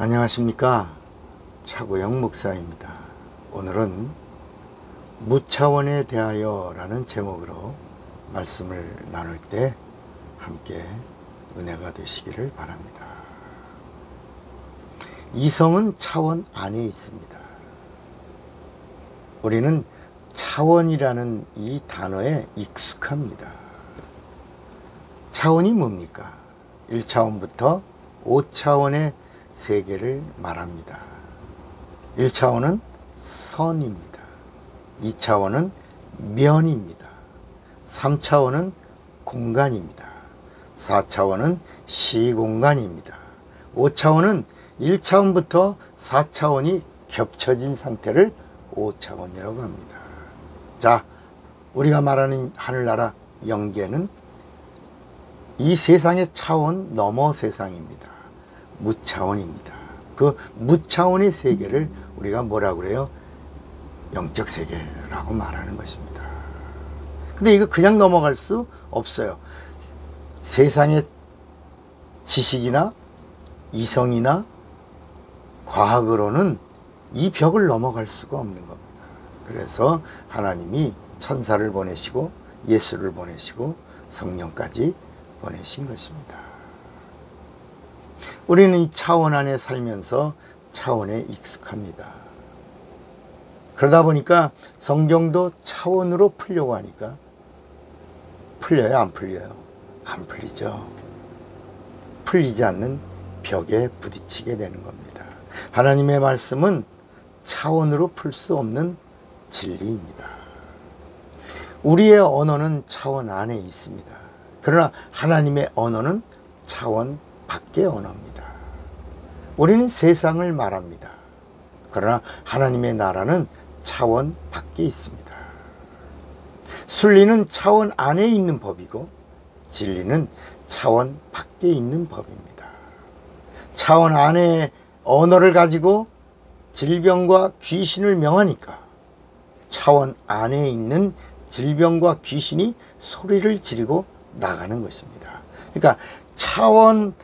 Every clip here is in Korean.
안녕하십니까, 차구영 목사입니다. 오늘은 무차원에 대하여 라는 제목으로 말씀을 나눌 때 함께 은혜가 되시기를 바랍니다. 이성은 차원 안에 있습니다. 우리는 차원이라는 이 단어에 익숙합니다. 차원이 뭡니까? 1차원부터 5차원의 세계를 말합니다. 1차원은 선입니다. 2차원은 면입니다. 3차원은 공간입니다. 4차원은 시공간입니다. 5차원은 1차원부터 4차원이 겹쳐진 상태를 5차원이라고 합니다. 자, 우리가 말하는 하늘나라 영계는 이 세상의 차원 넘어 세상입니다. 무차원입니다. 그 무차원의 세계를 우리가 뭐라고 그래요? 영적 세계라고 말하는 것입니다. 근데 이거 그냥 넘어갈 수 없어요. 세상의 지식이나 이성이나 과학으로는 이 벽을 넘어갈 수가 없는 겁니다. 그래서 하나님이 천사를 보내시고 예수를 보내시고 성령까지 보내신 것입니다. 우리는 이 차원 안에 살면서 차원에 익숙합니다. 그러다 보니까 성경도 차원으로 풀려고 하니까 풀려요, 안 풀려요? 안 풀리죠. 풀리지 않는 벽에 부딪히게 되는 겁니다. 하나님의 말씀은 차원으로 풀 수 없는 진리입니다. 우리의 언어는 차원 안에 있습니다. 그러나 하나님의 언어는 차원 밖의 언어입니다. 우리는 세상을 말합니다. 그러나 하나님의 나라는 차원 밖에 있습니다. 순리는 차원 안에 있는 법이고 진리는 차원 밖에 있는 법입니다. 차원 안에 언어를 가지고 질병과 귀신을 명하니까 차원 안에 있는 질병과 귀신이 소리를 지르고 나가는 것입니다. 그러니까 차원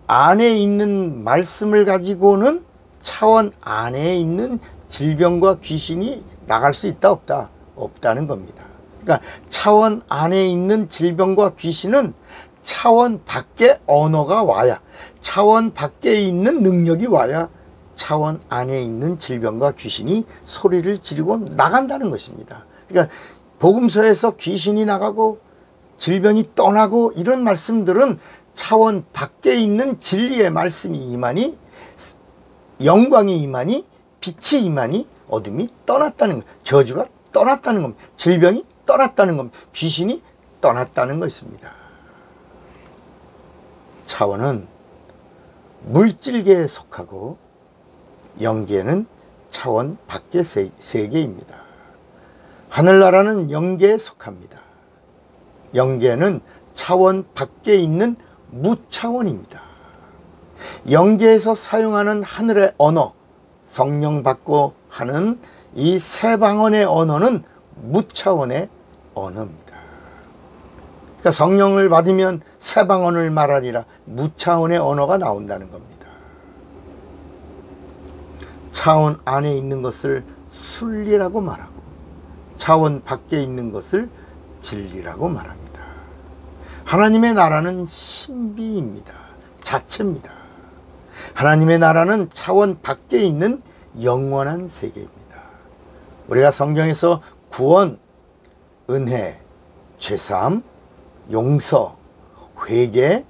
안에 있는 말씀을 가지고는 차원 안에 있는 질병과 귀신이 나갈 수 있다 없다? 없다는 겁니다. 그러니까 차원 안에 있는 질병과 귀신은 차원 밖에 언어가 와야, 차원 밖에 있는 능력이 와야 차원 안에 있는 질병과 귀신이 소리를 지르고 나간다는 것입니다. 그러니까 복음서에서 귀신이 나가고 질병이 떠나고 이런 말씀들은 차원 밖에 있는 진리의 말씀이 임하니, 영광이 임하니, 빛이 임하니 어둠이 떠났다는 것, 저주가 떠났다는 겁니다. 질병이 떠났다는 겁니다. 귀신이 떠났다는 것입니다. 차원은 물질계에 속하고 영계는 차원 밖의 세계입니다. 하늘나라는 영계에 속합니다. 영계는 차원 밖에 있는 무차원입니다. 영계에서 사용하는 하늘의 언어, 성령 받고 하는 이 세 방언의 언어는 무차원의 언어입니다. 그러니까 성령을 받으면 세 방언을 말하리라, 무차원의 언어가 나온다는 겁니다. 차원 안에 있는 것을 순리라고 말하고 차원 밖에 있는 것을 진리라고 말합니다. 하나님의 나라는 신비입니다. 자체입니다. 하나님의 나라는 차원 밖에 있는 영원한 세계입니다. 우리가 성경에서 구원, 은혜, 죄사함, 용서, 회개,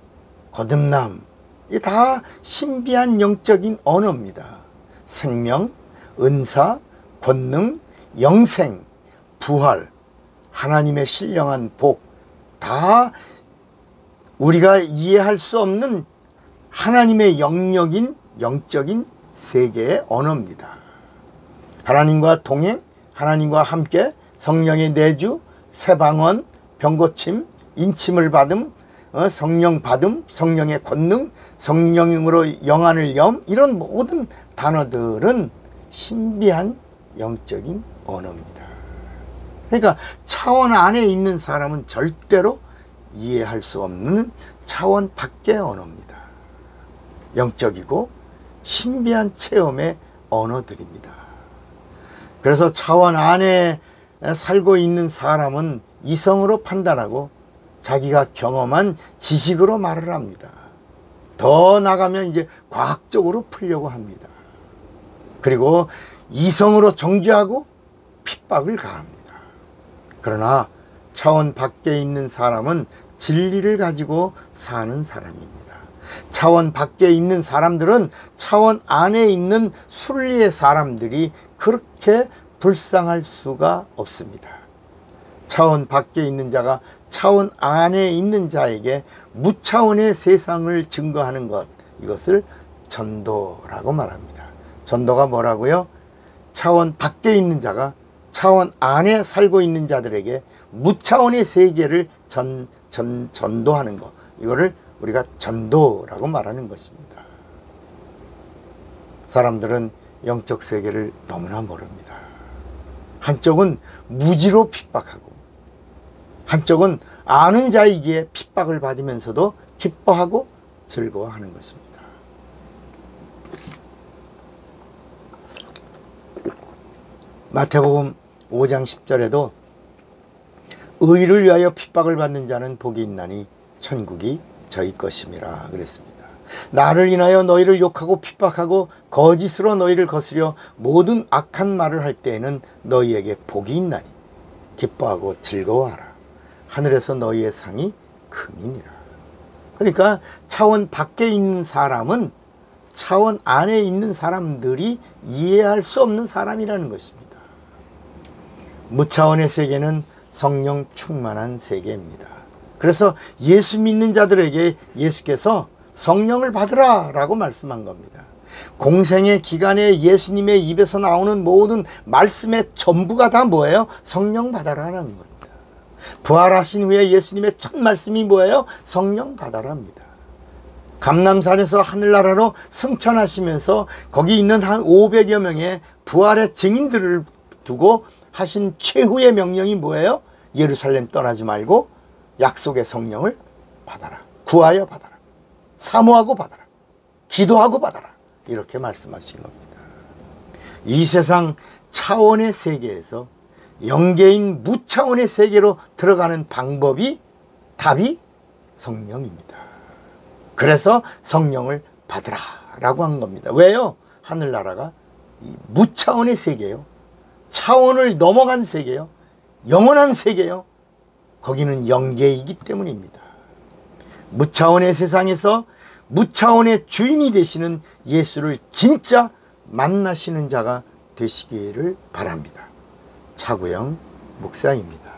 거듭남, 이게 다 신비한 영적인 언어입니다. 생명, 은사, 권능, 영생, 부활, 하나님의 신령한 복, 다 우리가 이해할 수 없는 하나님의 영역인 영적인 세계의 언어입니다. 하나님과 동행, 하나님과 함께 성령의 내주, 새방언, 병고침, 인침을 받음, 성령 받음, 성령의 권능, 성령으로 영안을 염, 이런 모든 단어들은 신비한 영적인 언어입니다. 그러니까 차원 안에 있는 사람은 절대로 이해할 수 없는 차원 밖의 언어입니다. 영적이고 신비한 체험의 언어들입니다. 그래서 차원 안에 살고 있는 사람은 이성으로 판단하고 자기가 경험한 지식으로 말을 합니다. 더 나가면 이제 과학적으로 풀려고 합니다. 그리고 이성으로 정죄하고 핍박을 가합니다. 그러나 차원 밖에 있는 사람은 진리를 가지고 사는 사람입니다. 차원 밖에 있는 사람들은 차원 안에 있는 순리의 사람들이 그렇게 불쌍할 수가 없습니다. 차원 밖에 있는 자가 차원 안에 있는 자에게 무차원의 세상을 증거하는 것, 이것을 전도라고 말합니다. 전도가 뭐라고요? 차원 밖에 있는 자가 차원 안에 살고 있는 자들에게 무차원의 세계를 전도하는 것, 이거를 우리가 전도라고 말하는 것입니다. 사람들은 영적 세계를 너무나 모릅니다. 한쪽은 무지로 핍박하고 한쪽은 아는 자이기에 핍박을 받으면서도 기뻐하고 즐거워하는 것입니다. 마태복음 5장 10절에도 의를 위하여 핍박을 받는 자는 복이 있나니 천국이 저희 것임이라 그랬습니다. 나를 인하여 너희를 욕하고 핍박하고 거짓으로 너희를 거스려 모든 악한 말을 할 때에는 너희에게 복이 있나니 기뻐하고 즐거워하라. 하늘에서 너희의 상이 금이니라. 그러니까 차원 밖에 있는 사람은 차원 안에 있는 사람들이 이해할 수 없는 사람이라는 것입니다. 무차원의 세계는 성령 충만한 세계입니다. 그래서 예수 믿는 자들에게 예수께서 성령을 받으라 라고 말씀한 겁니다. 공생의 기간에 예수님의 입에서 나오는 모든 말씀의 전부가 다 뭐예요? 성령 받아라라는 겁니다. 부활하신 후에 예수님의 첫 말씀이 뭐예요? 성령 받아라입니다. 감람산에서 하늘나라로 승천하시면서 거기 있는 한 500여 명의 부활의 증인들을 두고 하신 최후의 명령이 뭐예요? 예루살렘 떠나지 말고 약속의 성령을 받아라. 구하여 받아라. 사모하고 받아라. 기도하고 받아라. 이렇게 말씀하신 겁니다. 이 세상 차원의 세계에서 영계인 무차원의 세계로 들어가는 방법이, 답이 성령입니다. 그래서 성령을 받으라 라고 한 겁니다. 왜요? 하늘나라가 이 무차원의 세계요, 차원을 넘어간 세계요, 영원한 세계요, 거기는 영계이기 때문입니다. 무차원의 세상에서 무차원의 주인이 되시는 예수를 진짜 만나시는 자가 되시기를 바랍니다. 차구영 목사입니다.